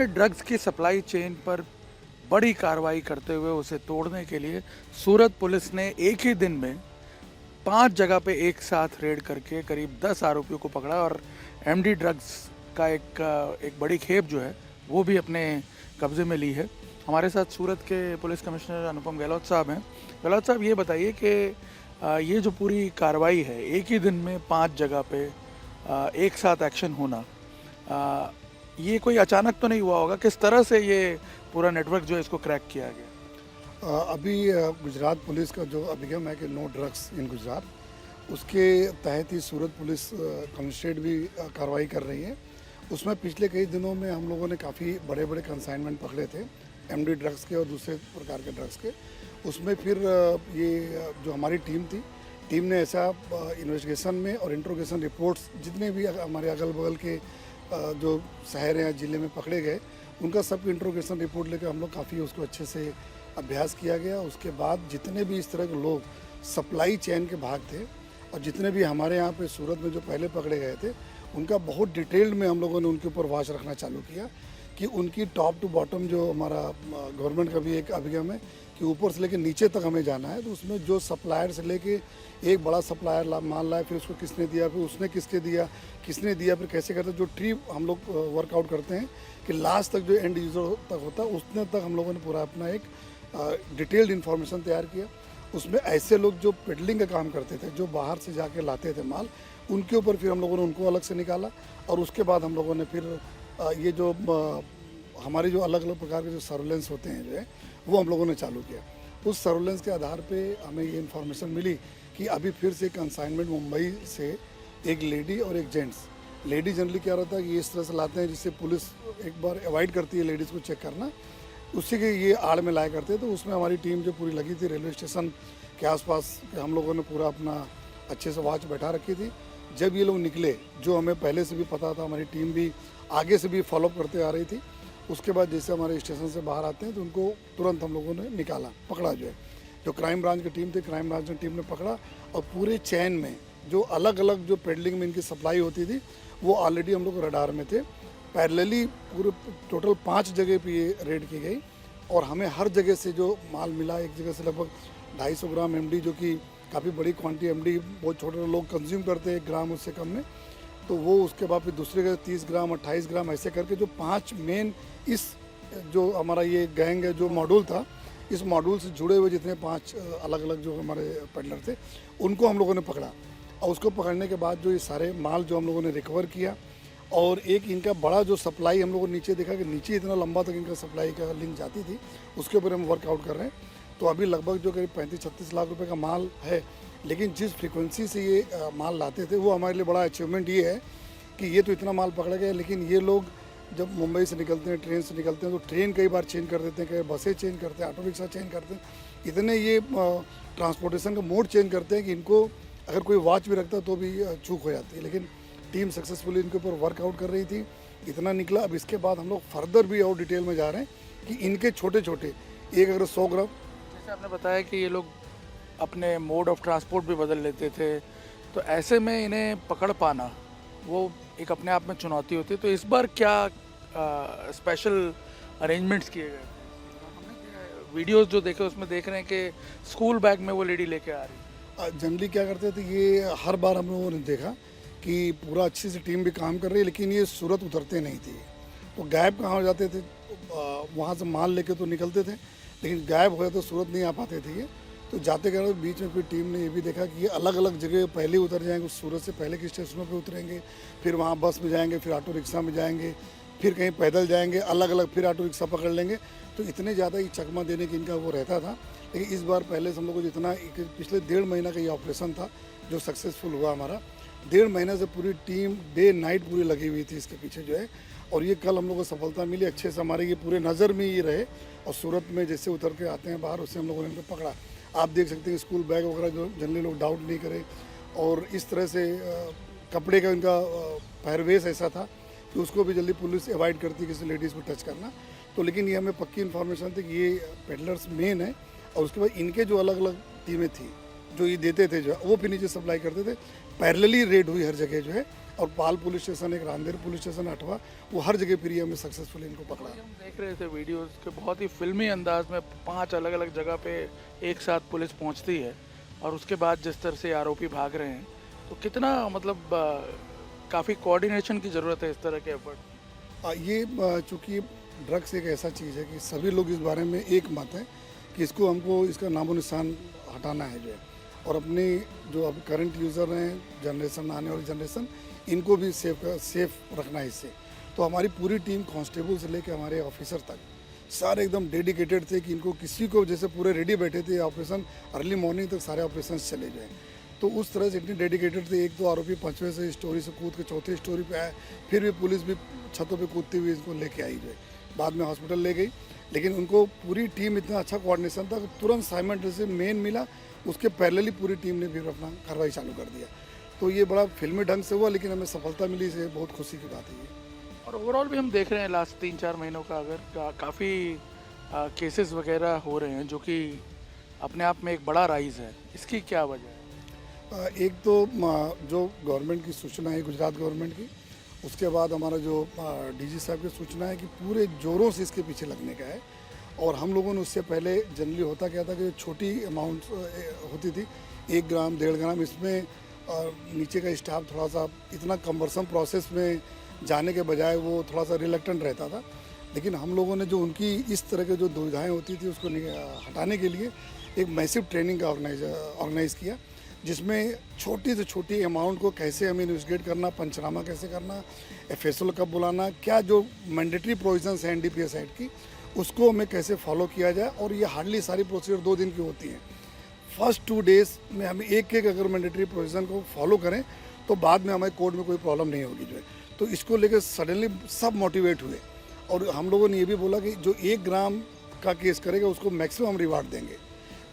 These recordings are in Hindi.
देखिए, ड्रग्स की सप्लाई चेन पर बड़ी कार्रवाई करते हुए उसे तोड़ने के लिए सूरत पुलिस ने एक ही दिन में 5 जगह पे एक साथ रेड करके करीब 10 आरोपियों को पकड़ा और एमडी ड्रग्स का एक बड़ी खेप जो है वो भी अपने कब्जे में ली है। हमारे साथ सूरत के पुलिस कमिश्नर अनुपम गहलोत साहब हैं। गहलोत साहब, ये बताइए कि ये जो पूरी कार्रवाई है, एक ही दिन में 5 जगह पे एक साथ एक्शन होना, आ, ये कोई अचानक तो नहीं हुआ होगा? किस तरह से ये पूरा नेटवर्क जो है इसको क्रैक किया गया? अभी गुजरात पुलिस का जो अभिगम है कि नो ड्रग्स इन गुजरात, उसके तहत ही सूरत पुलिस कमिश्नरेट भी कार्रवाई कर रही है। उसमें पिछले कई दिनों में हम लोगों ने काफ़ी बड़े बड़े कंसाइनमेंट पकड़े थे, एमडी ड्रग्स के और दूसरे प्रकार के ड्रग्स के। उसमें फिर ये जो हमारी टीम ने ऐसा इन्वेस्टिगेशन में और इंट्रोगेशन रिपोर्ट्स जितने भी हमारे अगल बगल के जो शहर या ज़िले में पकड़े गए, उनका सब इंट्रोगेशन रिपोर्ट लेकर हम लोग काफ़ी उसको अच्छे से अभ्यास किया गया। उसके बाद जितने भी इस तरह के लोग सप्लाई चेन के भाग थे और जितने भी हमारे यहाँ पे सूरत में जो पहले पकड़े गए थे, उनका बहुत डिटेल्ड में हम लोगों ने उनके ऊपर वॉच रखना चालू किया कि उनकी टॉप टू बॉटम जो हमारा गवर्नमेंट का भी एक अभिगम है कि ऊपर से लेकर नीचे तक हमें जाना है। तो उसमें जो सप्लायर से लेके एक बड़ा सप्लायर माल लाए, फिर उसको किसने दिया, फिर उसने किसके दिया, किसने दिया, फिर कैसे करते, जो ट्री हम लोग वर्कआउट करते हैं कि लास्ट तक जो एंड यूज़र तक होता है, उसने तक हम लोगों ने पूरा अपना एक डिटेल्ड इन्फॉर्मेशन तैयार किया। उसमें ऐसे लोग जो पेडलिंग का काम करते थे, जो बाहर से जाके लाते थे माल, उनके ऊपर फिर हम लोगों ने उनको अलग से निकाला। और उसके बाद हम लोगों ने फिर ये जो हमारे जो अलग अलग प्रकार के जो सर्वेलेंस होते हैं जो है, वो हम लोगों ने चालू किया। उस सर्वेलेंस के आधार पे हमें ये इन्फॉर्मेशन मिली कि अभी फिर से कंसाइनमेंट मुंबई से एक लेडी और एक जेंट्स। लेडी जनरली क्या रहता है कि ये इस तरह से लाते हैं जिससे पुलिस एक बार अवॉइड करती है लेडीज़ को चेक करना, उसी के ये आड़ में लाया करते हैं। तो उसमें हमारी टीम जो पूरी लगी थी रेलवे स्टेशन के आसपास, हम लोगों ने पूरा अपना अच्छे से वॉच बैठा रखी थी। जब ये लोग निकले, जो हमें पहले से भी पता था, हमारी टीम भी आगे से भी फॉलोअप करते आ रही थी। उसके बाद जैसे हमारे स्टेशन से बाहर आते हैं तो उनको तुरंत हम लोगों ने निकाला, पकड़ा। जो क्राइम ब्रांच की टीम थी, क्राइम ब्रांच की टीम ने पकड़ा। और पूरे चैन में जो अलग अलग जो पेडलिंग में इनकी सप्लाई होती थी, वो ऑलरेडी हम लोग रडार में थे। पैरेलली पूरे टोटल 5 जगह पे ये रेड की गई और हमें हर जगह से जो माल मिला, एक जगह से लगभग 250 ग्राम एमडी, जो कि काफ़ी बड़ी क्वांटिटी एमडी बहुत छोटे लोग कंज्यूम करते हैं 1 ग्राम उससे कम में, तो वो उसके बाद फिर दूसरे के 30 ग्राम 28 ग्राम ऐसे करके जो 5 मेन इस जो हमारा ये गैंग है जो मॉड्यूल था, इस मॉड्यूल से जुड़े हुए जितने 5 अलग अलग जो हमारे पेडलर थे, उनको हम लोगों ने पकड़ा। और उसको पकड़ने के बाद जो ये सारे माल जो हम लोगों ने रिकवर किया, और एक इनका बड़ा जो सप्लाई हम लोगों ने नीचे देखा कि नीचे इतना लंबा तक इनका सप्लाई का लिंक जाती थी, उसके ऊपर हम वर्कआउट कर रहे हैं। तो अभी लगभग जो करीब 35-36 लाख रुपए का माल है, लेकिन जिस फ्रीक्वेंसी से ये माल लाते थे, वो हमारे लिए बड़ा अचीवमेंट ये है कि ये तो इतना माल पकड़ा गया, लेकिन ये लोग जब मुंबई से निकलते हैं, ट्रेन से निकलते हैं, तो ट्रेन कई बार चेंज कर देते हैं, कई बसें चेंज करते हैं, ऑटो रिक्शा चेंज करते हैं। इतने ये ट्रांसपोर्टेशन का मोड चेंज करते हैं कि इनको अगर कोई वॉच भी रखता तो भी चूक हो जाती है। लेकिन टीम सक्सेसफुली इनके ऊपर वर्कआउट कर रही थी, इतना निकला। अब इसके बाद हम लोग फर्दर भी और डिटेल में जा रहे हैं कि इनके छोटे छोटे एक अगर 100 ग्राम, जैसे आपने बताया कि ये लोग अपने मोड ऑफ ट्रांसपोर्ट भी बदल लेते थे, तो ऐसे में इन्हें पकड़ पाना वो एक अपने आप में चुनौती होती है। तो इस बार क्या स्पेशल अरेंजमेंट्स किए गए? हमने वीडियोस जो देखे उसमें देख रहे हैं कि स्कूल बैग में वो लेडी लेके आ रही। जनरली क्या करते थे, ये हर बार हम लोगों ने देखा कि पूरा अच्छी से टीम भी काम कर रही है, लेकिन ये सूरत उतरते नहीं थे। तो गायब कहाँ हो जाते थे, वहाँ से माल लेके तो निकलते थे, लेकिन गायब हो तो सूरत नहीं आ पाते थे ये। तो जाते गए बीच में फिर टीम ने ये भी देखा कि ये अलग अलग जगह पहले उतर जाएंगे, सूरत से पहले के स्टेशनों पे उतरेंगे, फिर वहाँ बस में जाएंगे, फिर ऑटो रिक्शा में जाएंगे, फिर कहीं पैदल जाएंगे, अलग अलग फिर ऑटो रिक्शा पकड़ लेंगे। तो इतने ज़्यादा ही चकमा देने की इनका वो रहता था। लेकिन इस बार पहले से हम लोग को जितना पिछले 1.5 महीना का ये ऑपरेशन था जो सक्सेसफुल हुआ हमारा, 1.5 महीने से पूरी टीम डे नाइट पूरी लगी हुई थी इसके पीछे जो है। और ये कल हम लोग को सफलता मिली अच्छे से, हमारे ये पूरे नज़र में ये रहे। और सूरत में जैसे उतर के आते हैं बाहर, उससे हम लोगों ने इनको पकड़ा। आप देख सकते हैं स्कूल बैग वगैरह जो जनरली लोग डाउट नहीं करें, और इस तरह से कपड़े का इनका पहरवेश ऐसा था कि उसको भी जल्दी पुलिस अवॉइड करती है किसी लेडीज़ को टच करना। तो लेकिन ये हमें पक्की इन्फॉर्मेशन थी कि ये पेडलर्स मेन है। और उसके बाद इनके जो अलग अलग टीमें थी जो ये देते थे, जो है वो फिर नीचे सप्लाई करते थे। पैरेलली रेड हुई हर जगह जो है, और पाल पुलिस स्टेशन, एक रांदेर पुलिस स्टेशन 8वां, वो हर जगह फिर हमने सक्सेसफुली इनको पकड़ा। हम देख रहे थे वीडियोस के बहुत ही फिल्मी अंदाज में 5 अलग अलग जगह पे एक साथ पुलिस पहुंचती है और उसके बाद जिस तरह से आरोपी भाग रहे हैं, तो कितना मतलब काफ़ी कोऑर्डिनेशन की ज़रूरत है इस तरह के एफर्ट। ये चूँकि ड्रग्स एक ऐसा चीज़ है कि सभी लोग इस बारे में एक मत है कि इसको हमको इसका नामो निशान हटाना है जो है, और अपने जो अब करंट यूज़र हैं, जनरेशन आने वाली जनरेशन, इनको भी सेफ रखना है इससे। तो हमारी पूरी टीम कांस्टेबल से लेकर हमारे ऑफिसर तक सारे एकदम डेडिकेटेड थे कि इनको किसी को, जैसे पूरे रेडी बैठे थे ऑपरेशन, अर्ली मॉर्निंग तक सारे ऑपरेशन चले गए। तो उस तरह से इतने डेडिकेटेड थे। एक तो आरोपी 5वें से स्टोरी से कूद के 4थी स्टोरी पे आया, फिर भी पुलिस भी छतों पे कूदती हुई इसको लेके आई जो है, बाद में हॉस्पिटल ले गई। लेकिन उनको पूरी टीम, इतना अच्छा कोऑर्डिनेशन था कि तुरंत साइमल्टेनियसली मेन मिला, उसके पैरेलली पूरी टीम ने फिर अपना कार्रवाई चालू कर दिया। तो ये बड़ा फिल्मी ढंग से हुआ, लेकिन हमें सफलता मिली, इसे बहुत खुशी की बात है ये। और ओवरऑल भी हम देख रहे हैं लास्ट 3-4 महीनों का अगर काफ़ी केसेस वगैरह हो रहे हैं जो कि अपने आप में एक बड़ा राइज है, इसकी क्या वजह है? एक तो जो गवर्नमेंट की सूचना है, गुजरात गवर्नमेंट की, उसके बाद हमारा जो डीजी साहब की सूचना है कि पूरे जोरों से इसके पीछे लगने का है। और हम लोगों ने उससे पहले जनरली होता क्या था कि छोटी अमाउंट होती थी, 1 ग्राम 1.5 ग्राम, इसमें नीचे का स्टाफ थोड़ा सा इतना कम्बरसम प्रोसेस में जाने के बजाय वो थोड़ा सा रिलक्टेंट रहता था। लेकिन हम लोगों ने जो उनकी इस तरह के जो दुविधाएं होती थी उसको हटाने के लिए एक मैसिव ट्रेनिंग का ऑर्गेनाइज किया, जिसमें छोटी से छोटी अमाउंट को कैसे हमें इन्वेस्टिगेट करना, पंचनामा कैसे करना, एफएसएल कब बुलाना, क्या जो मैंडेटरी प्रोविजंस हैं एनडीपीएस एक्ट की, उसको हमें कैसे फॉलो किया जाए। और ये हार्डली सारी प्रोसीजर 2 दिन की होती हैं। फर्स्ट 2 डेज में हमें एक अगर मैंडेटरी प्रोविजन को फॉलो करें तो बाद में हमारे कोर्ट में कोई प्रॉब्लम नहीं होगी जो है। तो इसको लेकर सडनली सब मोटिवेट हुए, और हम लोगों ने ये भी बोला कि जो 1 ग्राम का केस करेगा उसको मैक्सिमम हम रिवार्ड देंगे,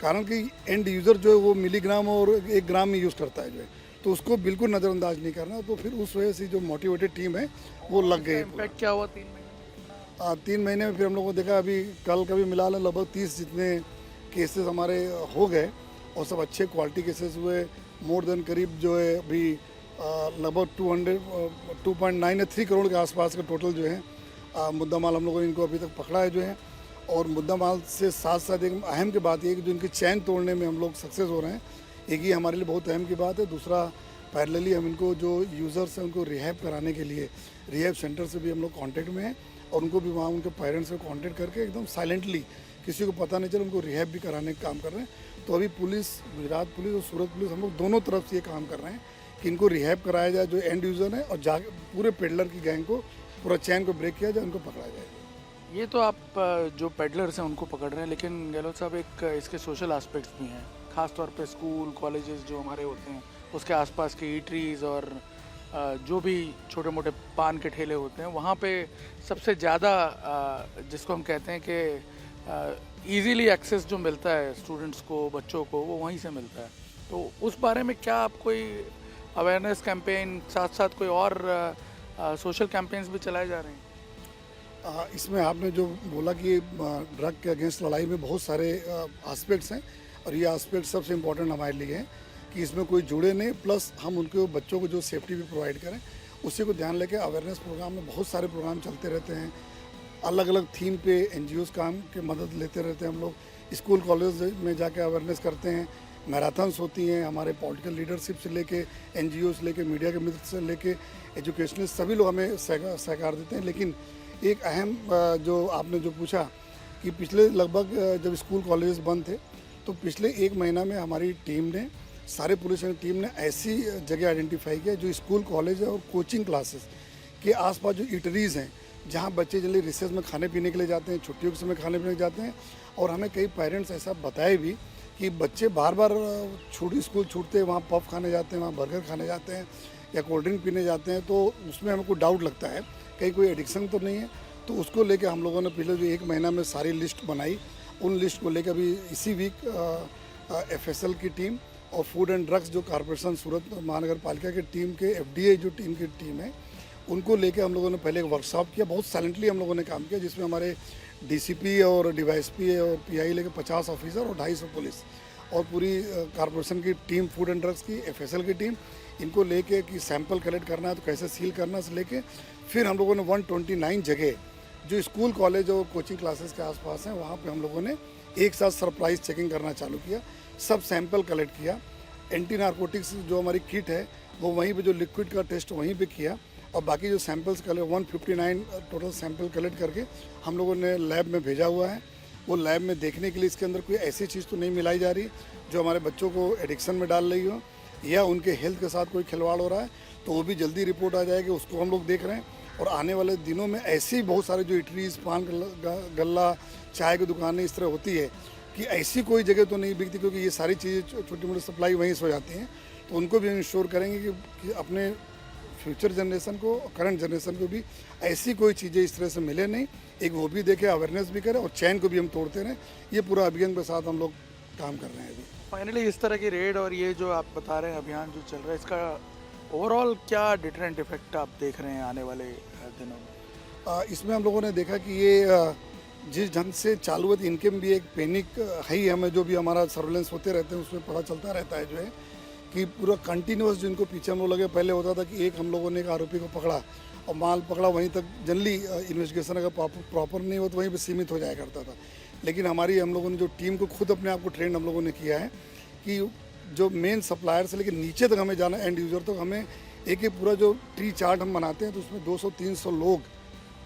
कारण कि एंड यूज़र जो है वो मिलीग्राम और 1 ग्राम में यूज़ करता है जो है, तो उसको बिल्कुल नज़रअंदाज नहीं करना। तो फिर उस वजह से जो मोटिवेटेड टीम है वो लग गई। इम्पैक्ट क्या हुआ 3 महीने? 3 महीने में फिर हम लोगों को देखा, अभी कल का भी मिला लें, लगभग 30 जितने केसेस हमारे हो गए, और सब अच्छे क्वालिटी केसेस हुए। मोर देन करीब जो है अभी लगभग 2.93 करोड़ के आसपास का टोटल जो है मुद्दा माल हम लोगों ने इनको अभी तक पकड़ा है जो है। और मुद्दा माल से साथ साथ एक अहम की बात ये कि जो इनकी चैन तोड़ने में हम लोग सक्सेस हो रहे हैं, एक ही हमारे लिए बहुत अहम की बात है। दूसरा, पैरेलली हम इनको जो यूज़र्स हैं उनको रिहैब कराने के लिए रिहैब सेंटर से भी हम लोग कांटेक्ट में हैं, और उनको भी वहाँ उनके पेरेंट्स से कांटेक्ट करके एकदम साइलेंटली, किसी को पता नहीं चले, उनको रिहैब भी कराने का काम कर रहे हैं। तो अभी पुलिस, गुजरात पुलिस और सूरत पुलिस, हम लोग दोनों तरफ से ये काम कर रहे हैं कि इनको रिहैब कराया जाए जो एंड यूज़र है, और जाके पूरे पेडलर की गैंग को, पूरा चैन को ब्रेक किया जाए, उनको पकड़ा जाए। ये तो आप जो पेडलर्स हैं उनको पकड़ रहे हैं, लेकिन गहलोत साहब एक इसके सोशल एस्पेक्ट्स भी हैं, खास तौर पे स्कूल कॉलेजेस जो हमारे होते हैं, उसके आसपास की ईटरीज और जो भी छोटे मोटे पान के ठेले होते हैं, वहाँ पे सबसे ज़्यादा जिसको हम कहते हैं कि इजीली एक्सेस जो मिलता है स्टूडेंट्स को, बच्चों को, वो वहीं से मिलता है। तो उस बारे में क्या आप कोई अवेयरनेस कैंपेन, साथ साथ कोई और सोशल कैंपेन्स भी चलाए जा रहे हैं? इसमें आपने जो बोला कि ड्रग के अगेंस्ट लड़ाई में बहुत सारे एस्पेक्ट्स हैं, और ये एस्पेक्ट सबसे इम्पोर्टेंट हमारे लिए है कि इसमें कोई जुड़े नहीं, प्लस हम उनके बच्चों को जो सेफ्टी भी प्रोवाइड करें, उसी को ध्यान लेके अवेयरनेस प्रोग्राम में बहुत सारे प्रोग्राम चलते रहते हैं। अलग अलग थीम पे एनजीओज़ काम की मदद लेते रहते हैं। हम लोग स्कूल कॉलेज में जाके अवेयरनेस करते हैं, मैराथन्स होती हैं, हमारे पॉलिटिकल लीडरशिप से लेके एनजीओ से लेके मीडिया के मित्र से लेके एजुकेशनल, सभी लोग हमें सहकार देते हैं। लेकिन एक अहम जो आपने जो पूछा कि पिछले लगभग जब स्कूल कॉलेज बंद थे, तो पिछले 1 महीना में हमारी टीम ने, सारे पुलिस टीम ने ऐसी जगह आइडेंटिफाई किया जो स्कूल कॉलेज और कोचिंग क्लासेस के आसपास जो ईटरीज़ हैं, जहाँ बच्चे जल्दी रिसेस में खाने पीने के लिए जाते हैं, छुट्टियों के समय खाने पीने जाते हैं। और हमें कई पेरेंट्स ऐसा बताए भी कि बच्चे बार बार स्कूल छूटते हैं, वहाँ पफ खाने जाते हैं, वहाँ बर्गर खाने जाते हैं, या कोल्ड ड्रिंक पीने जाते हैं। तो उसमें हमें कोई डाउट लगता है कहीं कोई एडिक्शन तो नहीं है। तो उसको लेके हम लोगों ने पिछले जो 1 महीना में सारी लिस्ट बनाई, उन लिस्ट को लेकर अभी इसी वीक एफएसएल की टीम और फूड एंड ड्रग्स जो कॉरपोरेशन सूरत महानगर पालिका की टीम के एफडीए जो टीम की टीम है, उनको लेके हम लोगों ने पहले एक वर्कशॉप किया। बहुत साइलेंटली हम लोगों ने काम किया, जिसमें हमारे डीसीपी और डीवाईएसपी और पीआई लेके 50 ऑफिसर और 250 पुलिस, और पूरी कॉरपोरेशन की टीम, फूड एंड ड्रग्स की, एफएसएल की टीम, इनको लेके कि सैंपल कलेक्ट करना है तो कैसे सील करना से लेके फिर हम लोगों ने 129 जगह जो स्कूल, कॉलेज और कोचिंग क्लासेस के आसपास हैं वहाँ पे हम लोगों ने एक साथ सरप्राइज चेकिंग करना चालू किया। सब सैंपल कलेक्ट किया। एंटी नारकोटिक्स जो हमारी किट है वो वहीं पे, जो लिक्विड का टेस्ट वहीं पे किया, और बाकी जो samples collect 159 total sample collect करके हम लोगों ने लैब में भेजा हुआ है। वो लैब में देखने के लिए इसके अंदर कोई ऐसी चीज़ तो नहीं मिलाई जा रही जो हमारे बच्चों को एडिक्शन में डाल रही हो या उनके हेल्थ के साथ कोई खिलवाड़ हो रहा है, तो वो भी जल्दी रिपोर्ट आ जाएगी, उसको हम लोग देख रहे हैं। और आने वाले दिनों में ऐसे ही बहुत सारे जो इटरीज, पान गल्ला, चाय की दुकानें इस तरह होती है कि ऐसी कोई जगह तो नहीं बिकती, क्योंकि ये सारी चीज़ें छोटी मोटी सप्लाई वहीं से हो जाती हैं। तो उनको भी हम इंश्योर करेंगे कि अपने फ्यूचर जनरेशन को, करंट जनरेशन को भी ऐसी कोई चीज़ें इस तरह से मिले नहीं, एक वो भी देखे, अवेयरनेस भी करें और चैन को भी हम तोड़ते रहें। ये पूरा अभियान के साथ हम लोग काम कर रहे हैं अभी। फाइनली इस तरह की रेड और ये जो आप बता रहे हैं अभियान जो चल रहा है, इसका ओवरऑल क्या डिटरेंट इफेक्ट आप देख रहे हैं आने वाले दिनों में? इसमें हम लोगों ने देखा कि ये जिस ढंग से चालू है, इनके में भी एक पैनिक है ही। हमें जो भी हमारा सर्वेलेंस होते रहते हैं उसमें पता चलता रहता है जो है कि पूरा कंटिन्यूस जिनको पीछे हम लोग लगे। पहले होता था कि एक हम लोगों ने एक आरोपी को पकड़ा और माल पकड़ा, वहीं तक जनरली इन्वेस्टिगेशन अगर प्रॉपर नहीं हो तो वहीं पे सीमित हो जाया करता था। लेकिन हम लोगों ने जो टीम को खुद अपने आप को ट्रेन हम लोगों ने किया है कि जो मेन सप्लायर से लेकर नीचे तक हमें जाना, एंड यूज़र तक, हमें एक पूरा जो ट्री चार्ट हम बनाते हैं तो उसमें 200-300 लोग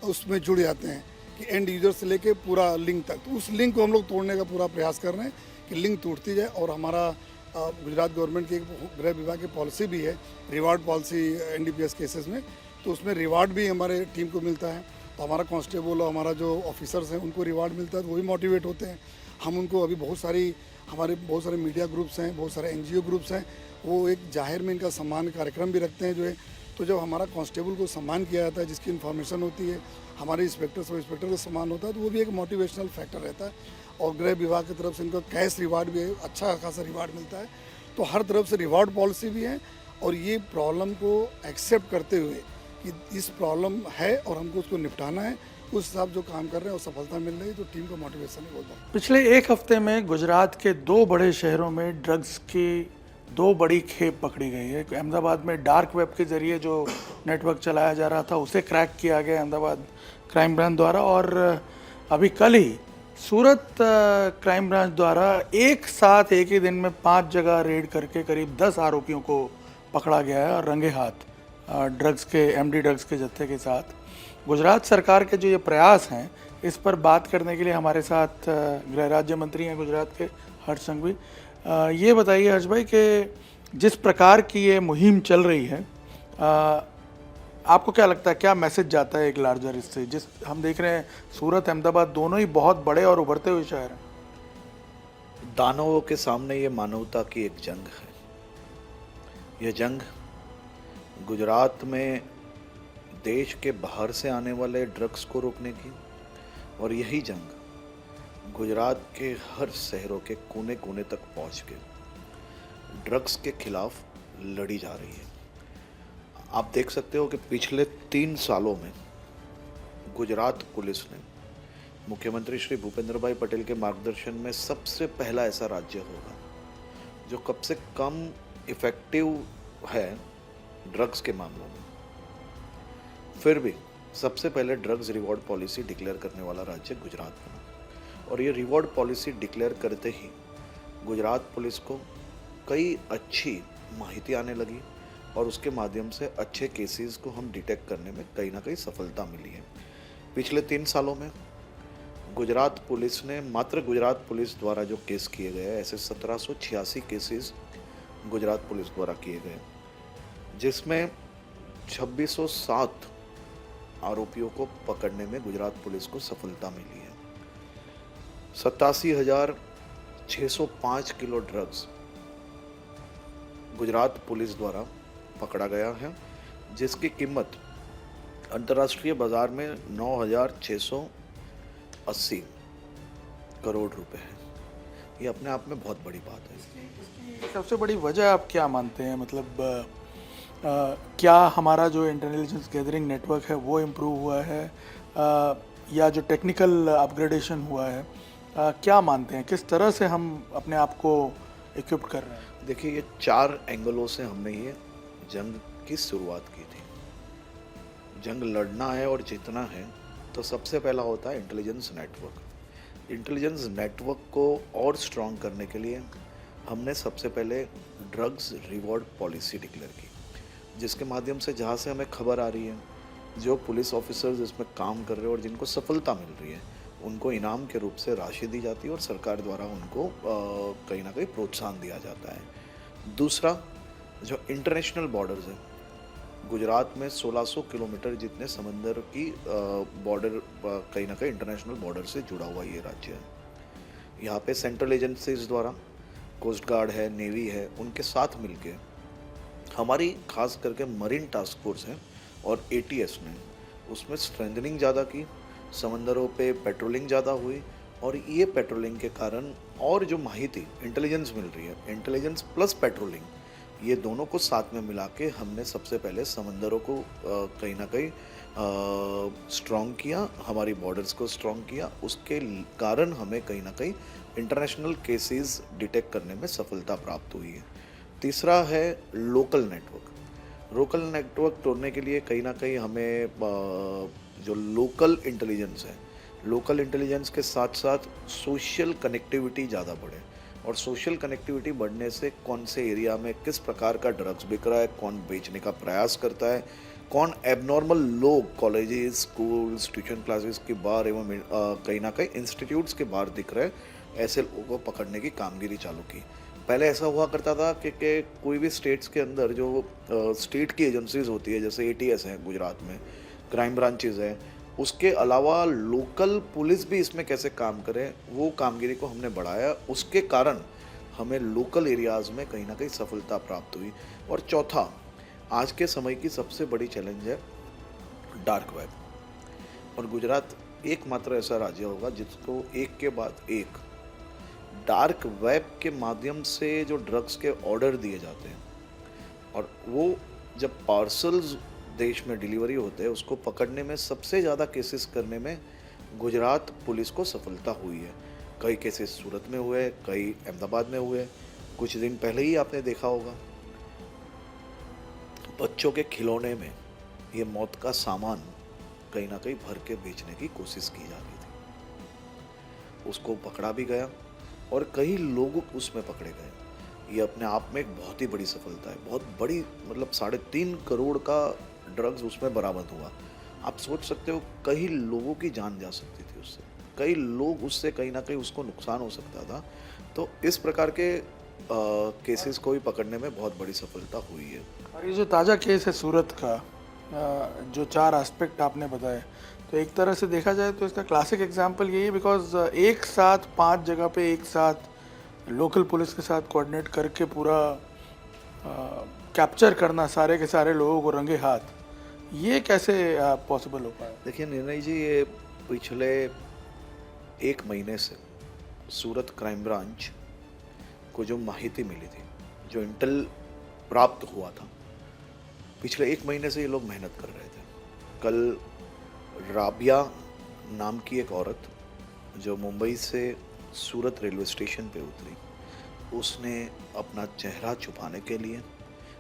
उसमें जुड़ जाते हैं कि एंड यूज़र से लेके पूरा लिंक तक। तो उस लिंक को हम लोग तोड़ने का पूरा प्रयास कर रहे हैं कि लिंक टूटती जाए। और हमारा गुजरात गवर्नमेंट की एक गृह विभाग की पॉलिसी भी है, रिवार्ड पॉलिसी एनडीपीएस केसेस में, तो उसमें रिवार्ड भी हमारे टीम को मिलता है। तो हमारा कांस्टेबल और हमारा जो ऑफिसर्स हैं उनको रिवार्ड मिलता है, तो वो भी मोटिवेट होते हैं। हम उनको अभी हमारे बहुत सारे मीडिया ग्रुप्स हैं, बहुत सारे एनजीओ ग्रुप्स हैं, वो एक जाहिर में इनका सम्मान कार्यक्रम भी रखते हैं जो है। तो जब हमारा कांस्टेबल को सम्मान किया जाता है, जिसकी इन्फॉर्मेशन होती है, हमारे इंस्पेक्टर को सम्मान होता है, तो वो भी एक मोटिवेशनल फैक्टर रहता है। और गृह विभाग की तरफ से इनको कैश रिवार्ड भी है, अच्छा खासा रिवार्ड मिलता है। तो हर तरफ से रिवार्ड पॉलिसी भी है। और ये प्रॉब्लम को एक्सेप्ट करते हुए कि इस प्रॉब्लम है और हमको उसको निपटाना है, उस हिसाब जो काम कर रहे हैं और सफलता मिल रही है, तो टीम का मोटिवेशन है बहुत। पिछले एक हफ्ते में गुजरात के 2 बड़े शहरों में ड्रग्स की 2 बड़ी खेप पकड़ी गई है। अहमदाबाद में डार्क वेब के जरिए जो नेटवर्क चलाया जा रहा था उसे क्रैक किया गया अहमदाबाद क्राइम ब्रांच द्वारा, और अभी कल ही सूरत क्राइम ब्रांच द्वारा एक साथ एक ही दिन में 5 जगह रेड करके करीब 10 आरोपियों को पकड़ा गया है और रंगे हाथ ड्रग्स के, एमडी ड्रग्स के जत्थे के साथ। गुजरात सरकार के जो ये प्रयास हैं, इस पर बात करने के लिए हमारे साथ गृह राज्य मंत्री हैं गुजरात के, हर्ष संघवी। ये बताइए हर्ष भाई कि जिस प्रकार की ये मुहिम चल रही है, आपको क्या लगता है, क्या मैसेज जाता है एक लार्जर इससे? जिस हम देख रहे हैं सूरत, अहमदाबाद दोनों ही बहुत बड़े और उभरते हुए शहर हैं। दानवों के सामने ये मानवता की एक जंग है। यह जंग गुजरात में देश के बाहर से आने वाले ड्रग्स को रोकने की, और यही जंग गुजरात के हर शहरों के कोने कोने तक पहुंच के ड्रग्स के खिलाफ लड़ी जा रही है। आप देख सकते हो कि पिछले 3 सालों में गुजरात पुलिस ने मुख्यमंत्री श्री भूपेंद्र भाई पटेल के मार्गदर्शन में सबसे पहला ऐसा राज्य होगा जो कम से कम इफेक्टिव है ड्रग्स के मामलों में। फिर भी सबसे पहले ड्रग्स रिवॉर्ड पॉलिसी डिक्लेयर करने वाला राज्य गुजरात बना, और ये रिवॉर्ड पॉलिसी डिक्लेयर करते ही गुजरात पुलिस को कई अच्छी माहिती आने लगी और उसके माध्यम से अच्छे केसेस को हम डिटेक्ट करने में कहीं ना कहीं सफलता मिली है। पिछले 3 सालों में गुजरात पुलिस ने, मात्र गुजरात पुलिस द्वारा जो केस किए गए, ऐसे 1786 केसेस गुजरात पुलिस द्वारा किए गए, जिसमें 2607 आरोपियों को पकड़ने में गुजरात पुलिस को सफलता मिली है। 87,605 किलो ड्रग्स गुजरात पुलिस द्वारा पकड़ा गया है, जिसकी कीमत अंतर्राष्ट्रीय बाजार में 9,680 करोड़ रुपए है। ये अपने आप में बहुत बड़ी बात है। इसकी सबसे बड़ी वजह आप क्या मानते हैं? मतलब क्या हमारा जो इंटेलिजेंस गैदरिंग नेटवर्क है वो इम्प्रूव हुआ है, या जो टेक्निकल अपग्रेडेशन हुआ है, क्या मानते हैं? किस तरह से हम अपने आप को इक्विप्ड कर रहे हैं? देखिए, ये 4 एंगलों से हमने ये जंग की शुरुआत की थी। जंग लड़ना है और जीतना है तो सबसे पहला होता है इंटेलिजेंस नेटवर्क। इंटेलिजेंस नेटवर्क को और स्ट्रॉन्ग करने के लिए हमने सबसे पहले ड्रग्स रिवॉर्ड पॉलिसी डिक्लेयर की, जिसके माध्यम से जहाँ से हमें खबर आ रही है, जो पुलिस ऑफिसर्स इसमें काम कर रहे हैं और जिनको सफलता मिल रही है, उनको इनाम के रूप से राशि दी जाती है और सरकार द्वारा उनको कहीं ना कहीं प्रोत्साहन दिया जाता है। दूसरा, जो इंटरनेशनल बॉर्डर्स हैं, गुजरात में 1600 किलोमीटर जितने समंदर की बॉर्डर कहीं ना कहीं इंटरनेशनल बॉर्डर से जुड़ा हुआ ये राज्य है। यहाँ पे सेंट्रल एजेंसीज द्वारा कोस्ट गार्ड है, नेवी है, उनके साथ मिलके हमारी खास करके मरीन टास्क फोर्स है और एटीएस ने उसमें स्ट्रेंथनिंग ज़्यादा की, समंदरों पे पेट्रोलिंग ज़्यादा हुई और ये पेट्रोलिंग के कारण और जो माहिती इंटेलिजेंस मिल रही है, इंटेलिजेंस प्लस पेट्रोलिंग, ये दोनों को साथ में मिला के हमने सबसे पहले समंदरों को कहीं ना कहीं स्ट्रॉन्ग किया, हमारी बॉर्डर्स को स्ट्रॉन्ग किया। उसके कारण हमें कहीं ना कहीं इंटरनेशनल केसेस डिटेक्ट करने में सफलता प्राप्त हुई है। तीसरा है लोकल नेटवर्क। लोकल नेटवर्क तोड़ने के लिए कहीं ना कहीं हमें जो लोकल इंटेलिजेंस है, लोकल इंटेलिजेंस के साथ साथ सोशल कनेक्टिविटी ज़्यादा बढ़े और सोशल कनेक्टिविटी बढ़ने से कौन से एरिया में किस प्रकार का ड्रग्स बिक रहा है, कौन बेचने का प्रयास करता है, कौन एबनॉर्मल लोग कॉलेजेस, स्कूल्स, ट्यूशन क्लासेस के बाहर एवं कहीं ना कहीं इंस्टीट्यूट्स के बाहर दिख रहे हैं, ऐसे लोगों को पकड़ने की कामगिरी चालू की। पहले ऐसा हुआ करता था कि कोई भी स्टेट्स के अंदर जो स्टेट की एजेंसीज होती है, जैसे एटीएस है गुजरात में, क्राइम ब्रांचेज है, उसके अलावा लोकल पुलिस भी इसमें कैसे काम करे, वो कामगिरी को हमने बढ़ाया। उसके कारण हमें लोकल एरियाज़ में कहीं ना कहीं सफलता प्राप्त हुई। और चौथा, आज के समय की सबसे बड़ी चैलेंज है डार्क वेब। और गुजरात एकमात्र ऐसा राज्य होगा जिसको एक के बाद एक डार्क वेब के माध्यम से जो ड्रग्स के ऑर्डर दिए जाते हैं और वो जब पार्सल्स देश में डिलीवरी होते हैं, उसको पकड़ने में सबसे ज़्यादा केसेस करने में गुजरात पुलिस को सफलता हुई है। कई केसेस सूरत में हुए, कई अहमदाबाद में हुए। कुछ दिन पहले ही आपने देखा होगा, बच्चों के खिलौने में ये मौत का सामान कहीं ना कहीं भर के बेचने की कोशिश की जा रही थी। उसको पकड़ा भी गया और कई लोग उसमें पकड़े गए। ये अपने आप में एक बहुत ही बड़ी सफलता है, बहुत बड़ी, मतलब 3.5 करोड़ का ड्रग्स उसमें बरामद हुआ। आप सोच सकते हो कई लोगों की जान जा सकती थी उससे, कई लोग उससे कहीं ना कहीं उसको नुकसान हो सकता था। तो इस प्रकार के केसेस को भी पकड़ने में बहुत बड़ी सफलता हुई है। और ये जो ताज़ा केस है सूरत का, जो 4 एस्पेक्ट आपने बताए, तो एक तरह से देखा जाए तो इसका क्लासिक एग्जांपल यही है, बिकॉज एक साथ 5 जगह पे एक साथ लोकल पुलिस के साथ कोऑर्डिनेट करके पूरा कैप्चर करना सारे के सारे लोगों को रंगे हाथ, ये कैसे पॉसिबल हो पाया? देखिए निर्णय जी, ये पिछले 1 महीने से सूरत क्राइम ब्रांच को जो माहिती मिली थी, जो इंटेल प्राप्त हुआ था, पिछले 1 महीने से ये लोग मेहनत कर रहे थे। कल राबिया नाम की एक औरत जो मुंबई से सूरत रेलवे स्टेशन पे उतरी, उसने अपना चेहरा छुपाने के लिए,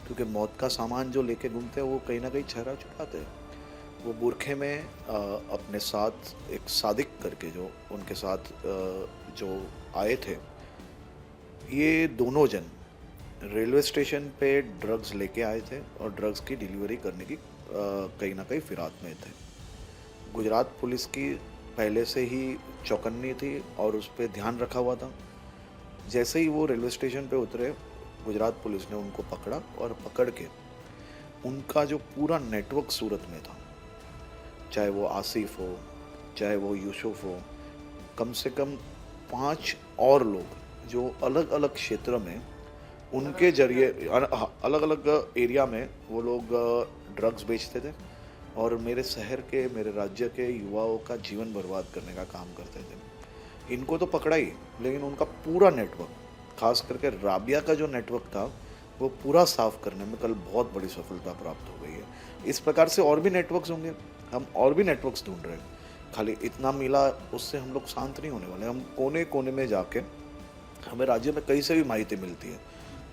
क्योंकि मौत का सामान जो लेके घूमते हैं वो कहीं ना कहीं चेहरा छुपाते हैं, वो बुरखे में अपने साथ एक सादिक करके जो उनके साथ जो आए थे, ये दोनों जन रेलवे स्टेशन पे ड्रग्स लेके आए थे और ड्रग्स की डिलीवरी करने की कहीं ना कहीं फिराक में थे। गुजरात पुलिस की पहले से ही चौकन्नी थी और उस पर ध्यान रखा हुआ था। जैसे ही वो रेलवे स्टेशन पे उतरे, गुजरात पुलिस ने उनको पकड़ा और पकड़ के उनका जो पूरा नेटवर्क सूरत में था, चाहे वो आसिफ हो, चाहे वो यूसुफ हो, कम से कम 5 और लोग जो अलग अलग क्षेत्र में उनके जरिए अलग अलग एरिया में वो लोग ड्रग्स बेचते थे और मेरे शहर के, मेरे राज्य के युवाओं का जीवन बर्बाद करने का काम करते थे। इनको तो पकड़ा ही, लेकिन उनका पूरा नेटवर्क, खास करके राबिया का जो नेटवर्क था, वो पूरा साफ करने में कल बहुत बड़ी सफलता प्राप्त हो गई है। इस प्रकार से और भी नेटवर्क्स होंगे, हम और भी नेटवर्क्स ढूंढ रहे हैं। खाली इतना मिला उससे हम लोग शांत नहीं होने वाले, हम कोने कोने में जाके हमें राज्य में कहीं से भी माहिती मिलती है,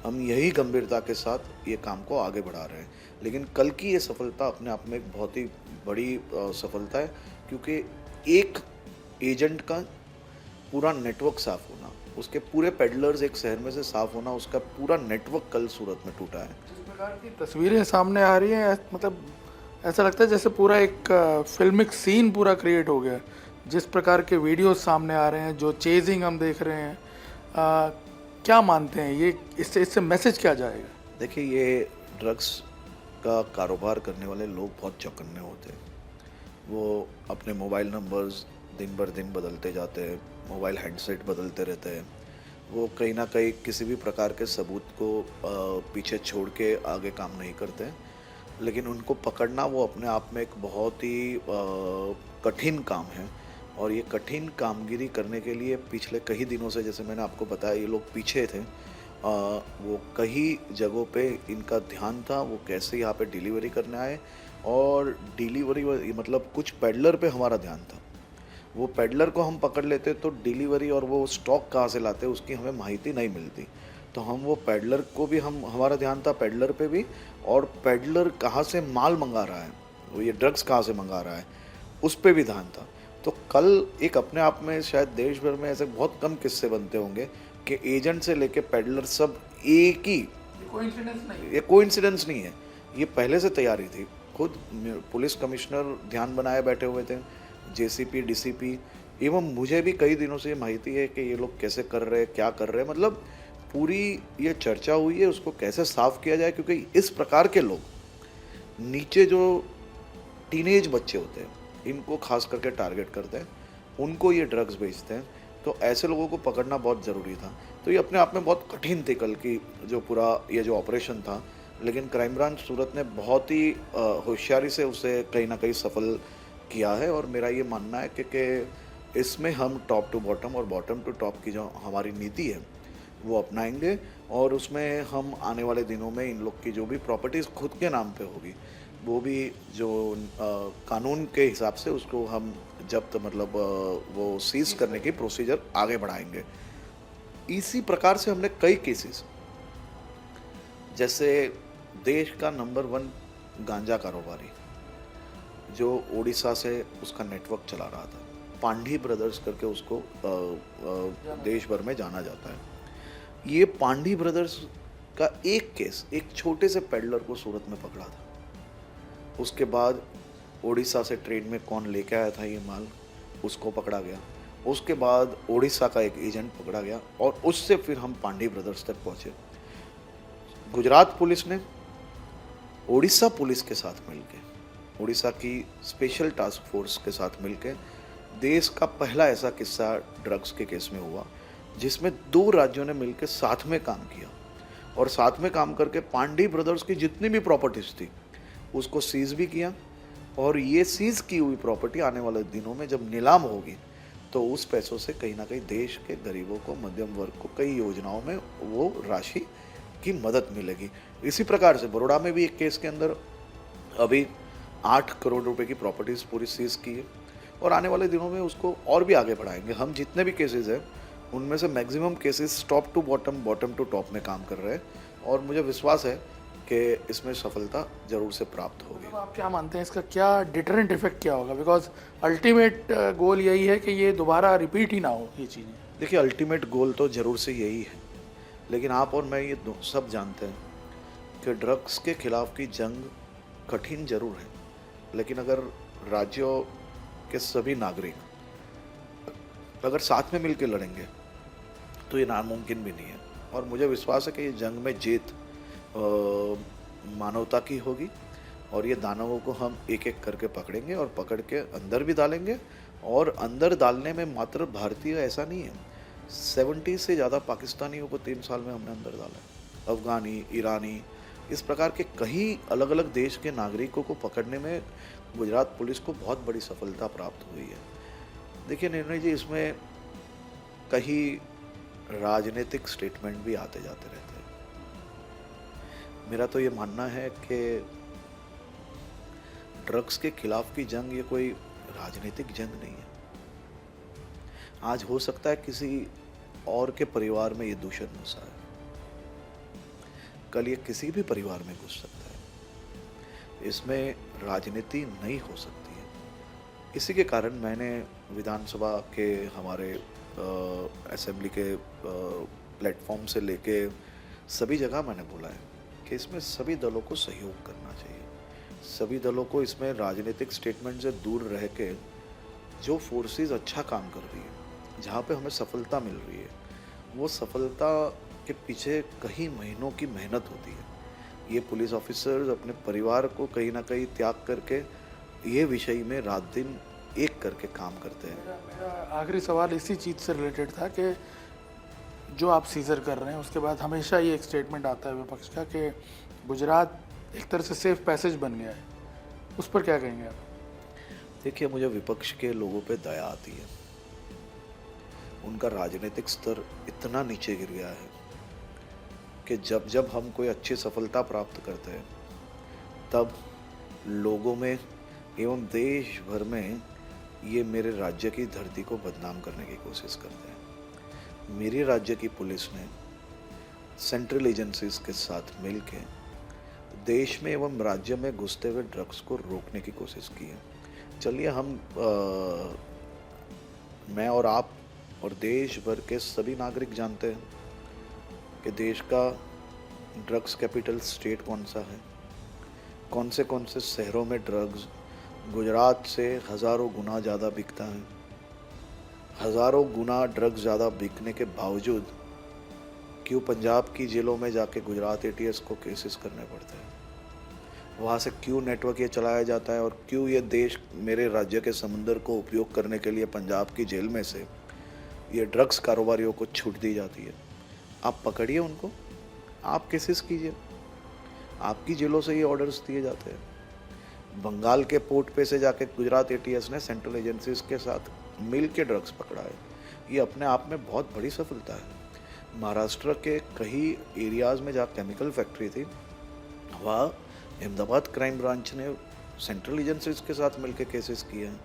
हम यही गंभीरता के साथ ये काम को आगे बढ़ा रहे हैं। लेकिन कल की ये सफलता अपने आप में एक बहुत ही बड़ी सफलता है, क्योंकि एक एजेंट का पूरा नेटवर्क साफ होना, उसके पूरे पेडलर्स एक शहर में से साफ होना, उसका पूरा नेटवर्क कल सूरत में टूटा है। जिस प्रकार की तस्वीरें सामने आ रही हैं, मतलब ऐसा लगता है जैसे पूरा एक फिल्मिक सीन पूरा क्रिएट हो गया। जिस प्रकार के वीडियोस सामने आ रहे हैं, जो चेजिंग हम देख रहे हैं, क्या मानते हैं ये, इससे मैसेज क्या जाएगा? देखिए, ये ड्रग्स का कारोबार करने वाले लोग बहुत चौकन्ने होते हैं। वो अपने मोबाइल नंबर्स दिन बर दिन बदलते जाते हैं, मोबाइल हैंडसेट बदलते रहते हैं। वो कहीं ना कहीं किसी भी प्रकार के सबूत को पीछे छोड़ के आगे काम नहीं करते हैं। लेकिन उनको पकड़ना वो अपने आप में एक बहुत ही कठिन काम है, और ये कठिन कामगिरी करने के लिए पिछले कई दिनों से, जैसे मैंने आपको बताया, ये लोग पीछे थे। वो कई जगहों पे इनका ध्यान था, वो कैसे यहाँ पे डिलीवरी करने आए, और डिलीवरी मतलब कुछ पेडलर पे हमारा ध्यान था। वो पेडलर को हम पकड़ लेते तो डिलीवरी और वो स्टॉक कहाँ से लाते उसकी हमें माहिती नहीं मिलती। तो हम वो पेडलर को भी हमारा ध्यान था, पेडलर पे भी, और पेडलर कहाँ से माल मंगा रहा है, वो ये ड्रग्स कहाँ से मंगा रहा है, उस पर भी ध्यान था। तो कल एक अपने आप में शायद देश भर में ऐसे बहुत कम किस्से बनते होंगे कि एजेंट से लेके पेडलर सब एक ही, ये कोइंसिडेंस नहीं है, ये पहले से तैयारी थी। खुद पुलिस कमिश्नर ध्यान बनाए बैठे हुए थे, जेसीपी, डीसीपी, एवं मुझे भी कई दिनों से ये माहिती है कि ये लोग कैसे कर रहे हैं, क्या कर रहे हैं, मतलब पूरी ये चर्चा हुई है उसको कैसे साफ किया जाए। क्योंकि इस प्रकार के लोग, नीचे जो टीनेज बच्चे होते हैं, इनको खास करके टारगेट करते हैं, उनको ये ड्रग्स बेचते हैं। तो ऐसे लोगों को पकड़ना बहुत ज़रूरी था। तो ये अपने आप में बहुत कठिन थी कल की जो पूरा ये जो ऑपरेशन था। लेकिन क्राइम ब्रांच सूरत ने बहुत ही होशियारी से उसे कहीं ना कहीं सफल किया है। और मेरा ये मानना है कि इसमें हम टॉप टू बॉटम और बॉटम टू टॉप की जो हमारी नीति है वो अपनाएंगे, और उसमें हम आने वाले दिनों में इन लोग की जो भी प्रॉपर्टीज़ खुद के नाम पे होगी, वो भी जो कानून के हिसाब से उसको हम जब्त, मतलब वो सीज करने की प्रोसीजर आगे बढ़ाएंगे। इसी प्रकार से हमने कई केसेस, जैसे देश का नंबर 1 गांजा कारोबारी जो ओडिशा से उसका नेटवर्क चला रहा था, पांडी ब्रदर्स करके उसको देश भर में जाना जाता है। ये पांडी ब्रदर्स का एक केस एक छोटे से पेडलर को सूरत में पकड़ा था। उसके बाद ओडिशा से ट्रेन में कौन लेके आया था ये माल, उसको पकड़ा गया। उसके बाद ओडिशा का एक एजेंट पकड़ा गया, और उससे फिर हम पांडी ब्रदर्स तक पहुंचे। गुजरात पुलिस ने ओडिशा पुलिस के साथ मिलकर, ओडिशा की स्पेशल टास्क फोर्स के साथ मिलकर, देश का पहला ऐसा किस्सा ड्रग्स के केस में हुआ जिसमें 2 राज्यों ने मिलकर साथ में काम किया, और साथ में काम करके पांडी ब्रदर्स की जितनी भी प्रॉपर्टीज थी उसको सीज भी किया। और ये सीज की हुई प्रॉपर्टी आने वाले दिनों में जब नीलाम होगी तो उस पैसों से कहीं ना कहीं देश के गरीबों को, मध्यम वर्ग को कई योजनाओं में वो राशि की मदद मिलेगी। इसी प्रकार से बड़ौदा में भी एक केस के अंदर अभी 8 करोड़ रुपए की प्रॉपर्टीज पूरी सीज की है, और आने वाले दिनों में उसको और भी आगे बढ़ाएंगे। हम जितने भी केसेस हैं उनमें से maximum cases top to bottom, bottom to top में काम कर रहे हैं, और मुझे विश्वास है कि इसमें सफलता जरूर से प्राप्त होगी। तो आप क्या मानते हैं इसका क्या डिटरेंट इफेक्ट क्या होगा? बिकॉज अल्टीमेट गोल यही है कि ये दोबारा रिपीट ही ना हो ये चीज़ें। देखिए, अल्टीमेट गोल तो जरूर से यही है, लेकिन आप और मैं ये सब जानते हैं कि ड्रग्स के खिलाफ की जंग कठिन जरूर है, लेकिन अगर राज्यों के सभी नागरिक अगर साथ में मिलकर लड़ेंगे तो ये नामुमकिन भी नहीं है। और मुझे विश्वास है कि ये जंग में जीत मानवता की होगी, और ये दानवों को हम एक एक करके पकड़ेंगे और पकड़ के अंदर भी डालेंगे। और अंदर डालने में मात्र भारतीय ऐसा नहीं है, 70 से ज़्यादा पाकिस्तानियों को 3 साल में हमने अंदर डाला है, अफगानी, ईरानी, इस प्रकार के कई अलग अलग देश के नागरिकों को पकड़ने में गुजरात पुलिस को बहुत बड़ी सफलता प्राप्त हुई है। देखिए निर्णय जी, इसमें कई राजनीतिक स्टेटमेंट भी आते जाते रहते हैं। मेरा तो ये मानना है कि ड्रग्स के खिलाफ की जंग ये कोई राजनीतिक जंग नहीं है। आज हो सकता है किसी और के परिवार में ये दूषण घुसा है, कल ये किसी भी परिवार में घुस सकता है। इसमें राजनीति नहीं हो सकती है। इसी के कारण मैंने विधानसभा के हमारे असेंबली के प्लेटफॉर्म से लेके सभी जगह मैंने बोला है कि इसमें सभी दलों को सहयोग करना चाहिए। सभी दलों को इसमें राजनीतिक स्टेटमेंट से दूर रह के जो फोर्सेस अच्छा काम कर रही है, जहाँ पे हमें सफलता मिल रही है, वो सफलता के पीछे कई महीनों की मेहनत होती है। ये पुलिस ऑफिसर्स अपने परिवार को कहीं ना कहीं त्याग करके ये विषय में रात दिन एक करके काम करते हैं। मेरा आखिरी सवाल इसी चीज़ से रिलेटेड था कि जो आप सीजर कर रहे हैं उसके बाद हमेशा ये एक स्टेटमेंट आता है विपक्ष का कि गुजरात एक तरह से सेफ पैसेज बन गया है, उस पर क्या कहेंगे आप? देखिए, मुझे विपक्ष के लोगों पे दया आती है। उनका राजनीतिक स्तर इतना नीचे गिर गया है कि जब जब हम कोई अच्छी सफलता प्राप्त करते हैं तब लोगों में एवं देश भर में ये मेरे राज्य की धरती को बदनाम करने की कोशिश करते हैं। मेरे राज्य की पुलिस ने सेंट्रल एजेंसीज के साथ मिलके देश में एवं राज्य में घुसते हुए ड्रग्स को रोकने की कोशिश की है। चलिए मैं और आप और देश भर के सभी नागरिक जानते हैं कि देश का ड्रग्स कैपिटल स्टेट कौन सा है, कौन से शहरों में ड्रग्स गुजरात से हज़ारों गुना ज़्यादा बिकता है। हज़ारों गुना ड्रग्स ज़्यादा बिकने के बावजूद क्यों पंजाब की जेलों में जाके गुजरात एटीएस को केसेस करने पड़ते हैं? वहाँ से क्यों नेटवर्क ये चलाया जाता है और क्यों ये देश मेरे राज्य के समुंदर को उपयोग करने के लिए पंजाब की जेल में से ये ड्रग्स कारोबारियों को छूट दी जाती है? आप पकड़िए उनको, आप केसेस कीजिए, आपकी जेलों से ये ऑर्डर्स दिए जाते हैं। बंगाल के पोर्ट पे से जाके गुजरात एटीएस ने सेंट्रल एजेंसीज के साथ मिल के ड्रग्स पकड़ा है। ये अपने आप में बहुत बड़ी सफलता है। महाराष्ट्र के कई एरियाज़ में जहाँ केमिकल फैक्ट्री थी, वहाँ अहमदाबाद क्राइम ब्रांच ने सेंट्रल एजेंसीज के साथ मिलकर केसेस किए हैं।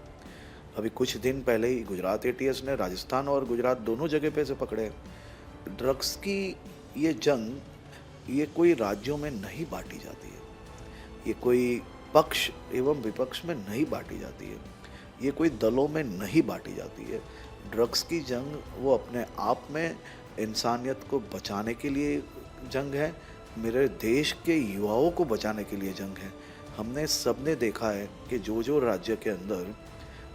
अभी कुछ दिन पहले ही गुजरात एटीएस ने राजस्थान और गुजरात दोनों जगह पे से पकड़े। ड्रग्स की ये जंग ये कोई राज्यों में नहीं बांटी जाती है, ये कोई पक्ष एवं विपक्ष में नहीं बांटी जाती है, ये कोई दलों में नहीं बांटी जाती है। ड्रग्स की जंग वो अपने आप में इंसानियत को बचाने के लिए जंग है, मेरे देश के युवाओं को बचाने के लिए जंग है। हमने सबने देखा है कि जो राज्य के अंदर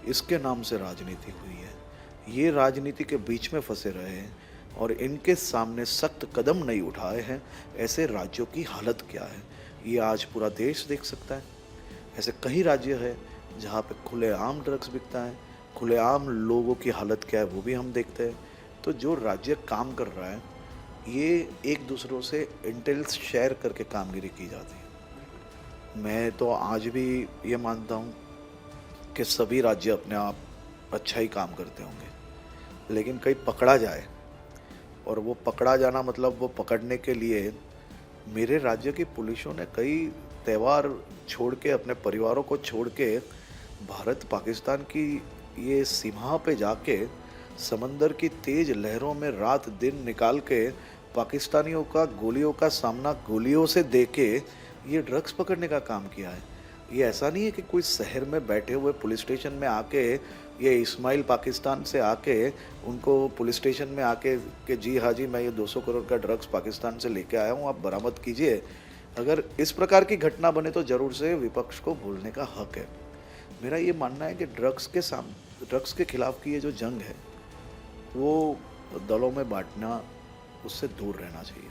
इसके नाम से राजनीति हुई है, ये राजनीति के बीच में फंसे रहे हैं और इनके सामने सख्त कदम नहीं उठाए हैं, ऐसे राज्यों की हालत क्या है ये आज पूरा देश देख सकता है। ऐसे कई राज्य है जहाँ पे खुलेआम ड्रग्स बिकता है, खुलेआम लोगों की हालत क्या है वो भी हम देखते हैं। तो जो राज्य काम कर रहा है ये एक दूसरों से इंटेल्स शेयर करके कामगिरी की जाती है। मैं तो आज भी ये मानता हूँ कि सभी राज्य अपने आप अच्छा ही काम करते होंगे, लेकिन कहीं पकड़ा जाए और वो पकड़ा जाना मतलब वो पकड़ने के लिए मेरे राज्य की पुलिसों ने कई त्यौहार छोड़ के, अपने परिवारों को छोड़ के भारत पाकिस्तान की ये सीमा पे जाके समंदर की तेज लहरों में रात दिन निकाल के पाकिस्तानियों का गोलियों का सामना गोलियों से दे के ये ड्रग्स पकड़ने का काम किया है। ये ऐसा नहीं है कि कोई शहर में बैठे हुए पुलिस स्टेशन में आके ये इस्माइल पाकिस्तान से आके उनको पुलिस स्टेशन में आके कि जी हाँ जी मैं ये 200 करोड़ का ड्रग्स पाकिस्तान से लेके आया हूँ, आप बरामद कीजिए। अगर इस प्रकार की घटना बने तो ज़रूर से विपक्ष को बोलने का हक है। मेरा ये मानना है कि ड्रग्स के खिलाफ की ये जो जंग है वो दलों में बांटना, उससे दूर रहना चाहिए।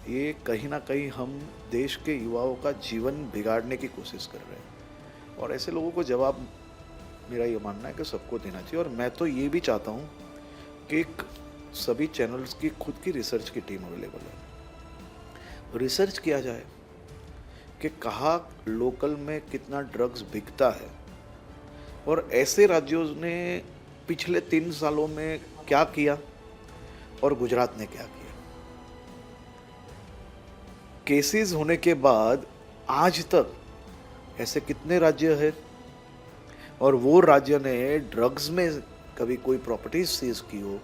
ये कहीं ना कहीं हम देश के युवाओं का जीवन बिगाड़ने की कोशिश कर रहे हैं और ऐसे लोगों को जवाब मेरा ये मानना है कि सबको देना चाहिए। और मैं तो ये भी चाहता हूँ कि एक सभी चैनल्स की खुद की रिसर्च की टीम अवेलेबल है, रिसर्च किया जाए कि कहाँ लोकल में कितना ड्रग्स बिकता है और ऐसे राज्यों ने पिछले 3 सालों में क्या किया और गुजरात ने क्या किया। केसेस होने के बाद आज तक ऐसे कितने राज्य हैं और वो राज्य ने ड्रग्स में कभी कोई प्रॉपर्टीज सीज की हो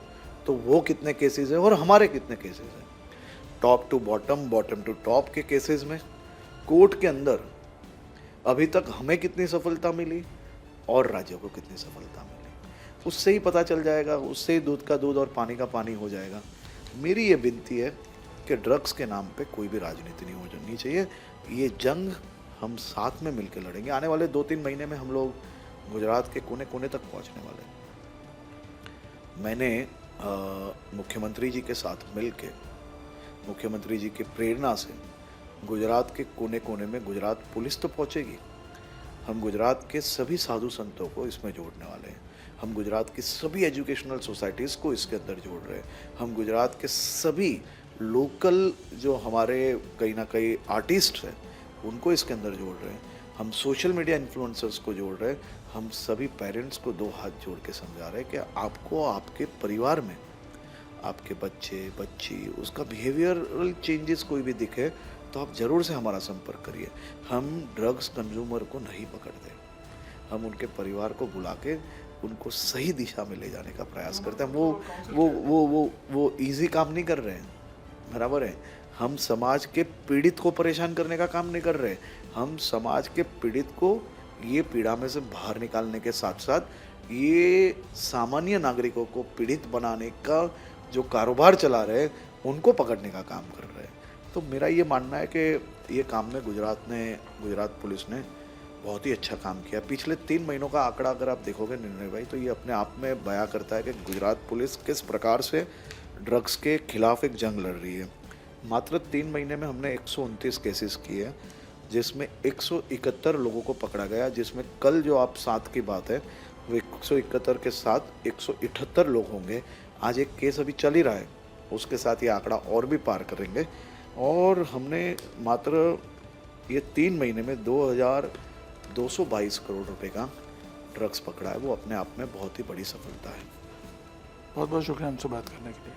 तो वो कितने केसेस हैं और हमारे कितने केसेस हैं। Top to bottom, bottom to top के केसेस में कोर्ट के अंदर अभी तक हमें कितनी सफलता मिली और राज्यों को कितनी सफलता मिली, उससे ही पता चल जाएगा, उससे ही दूध का दूध और पानी का पानी हो जाएगा। मेरी ये विनती है कि ड्रग्स के नाम पे कोई भी राजनीति नहीं होनी चाहिए। ये जंग हम साथ में मिलकर लड़ेंगे। आने वाले 2-3 महीने में हम लोग गुजरात के कोने कोने तक पहुंचने वाले हैं। मैंने मुख्यमंत्री जी के साथ मिलके, मुख्यमंत्री जी की प्रेरणा से गुजरात के कोने कोने में गुजरात पुलिस तो पहुंचेगी, हम गुजरात के सभी साधु संतों को इसमें जोड़ने वाले हैं, हम गुजरात की सभी एजुकेशनल सोसाइटीज़ को इसके अंदर जोड़ रहे हैं, हम गुजरात के सभी लोकल जो हमारे कहीं ना कहीं आर्टिस्ट हैं उनको इसके अंदर जोड़ रहे हैं, हम सोशल मीडिया इन्फ्लुएंसर्स को जोड़ रहे हैं, हम सभी पेरेंट्स को 2 हाथ जोड़ के समझा रहे हैं कि आपको आपके परिवार में आपके बच्चे बच्ची उसका बिहेवियरल चेंजेस कोई भी दिखे तो आप ज़रूर से हमारा संपर्क करिए। हम ड्रग्स कंज्यूमर को नहीं पकड़ते, हम उनके परिवार को बुला के उनको सही दिशा में ले जाने का प्रयास करते हैं। वो इजी काम नहीं कर रहे हैं, बराबर है। हम समाज के पीड़ित को परेशान करने का काम नहीं कर रहे, हम समाज के पीड़ित को ये पीड़ा में से बाहर निकालने के साथ साथ ये सामान्य नागरिकों को पीड़ित बनाने का जो कारोबार चला रहे हैं उनको पकड़ने का काम कर रहे हैं। तो मेरा ये मानना है कि ये काम में गुजरात पुलिस ने बहुत ही अच्छा काम किया। पिछले 3 महीनों का आंकड़ा अगर आप देखोगे निर्णय भाई, तो ये अपने आप में बयां करता है कि गुजरात पुलिस किस प्रकार से ड्रग्स के खिलाफ एक जंग लड़ रही है। मात्र 3 महीने में हमने 129 केसेस किए हैं, जिसमें 171 लोगों को पकड़ा गया, जिसमें कल जो आप 7 की बात है वो 171 के साथ 178 लोग होंगे। आज एक केस अभी चल ही रहा है, उसके साथ ये आंकड़ा और भी पार करेंगे। और हमने मात्र ये 3 महीने में 2222 करोड़ रुपए का ड्रग्स पकड़ा है, वो अपने आप में बहुत ही बड़ी सफलता है। बहुत बहुत शुक्रिया हमसे बात करने के लिए।